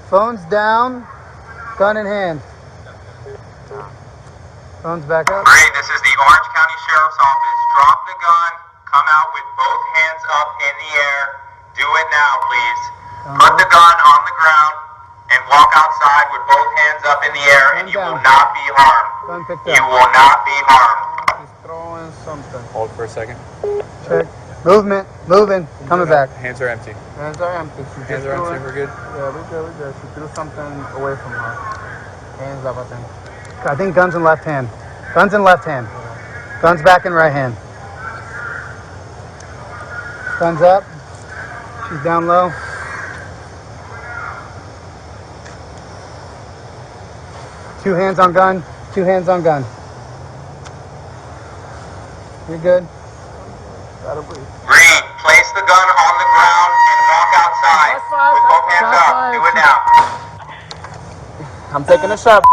Phone's down, gun in hand. Phone's back up. Great, this is the Orange County Sheriff's Office. Drop the gun, come out with both hands up in the air. Do it now, please. Put the gun on the ground and walk outside with both hands up in the air, and you will not be harmed. Gun picked You up. will not be harmed. He's throwing something. Hold for a second. Check. Movement. Moving. Coming back. Hands are empty. Hands are empty. Hands are empty. We're good. Yeah, we're good. She threw something away from her. Hands up, I think. I think guns in left hand. Guns in left hand. Guns back in right hand. Guns up. She's down low. Two hands on gun. Two hands on gun. You're good. Gotta breathe. Green, place the gun on the ground and walk outside with both hands up. Do it now. I'm taking a shot.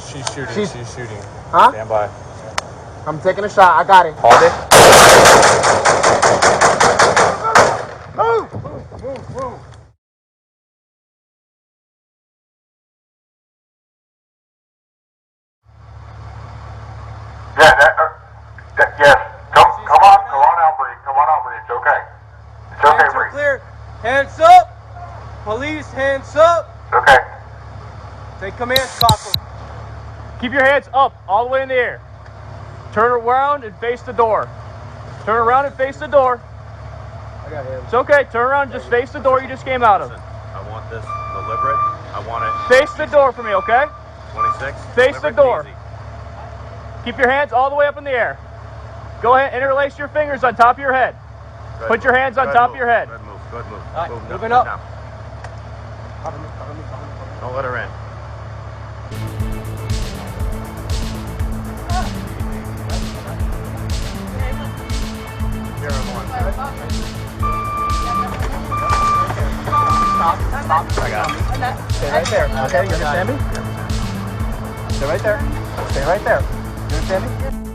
She's shooting. She's shooting. Huh? Stand by. I'm taking a shot. I got it. Hold it. Move. Yes. Come on out, Bree. Come on out, Bree. It's okay. It's okay, Hands are Bree. clear. Hands up. Police, hands up. Okay. Take command, coco. Keep your hands up, all the way in the air. Turn around and face the door. Turn around and face the door. I got him. It's okay, turn around and just face the door you just came out of. I want this deliberate. I want it Face the door for me, okay? 26. Face the deliberate and door. easy. Keep your hands all the way up in the air. Go ahead, interlace your fingers on top of your head. Good Put your move. hands on Good top of move. your head. Good move. Good move. All right, Move moving now. up. Don't let her in. Here, everyone. I got it. Stay right there. Okay, you understand me? Stay right there. Stay right there. You understand me?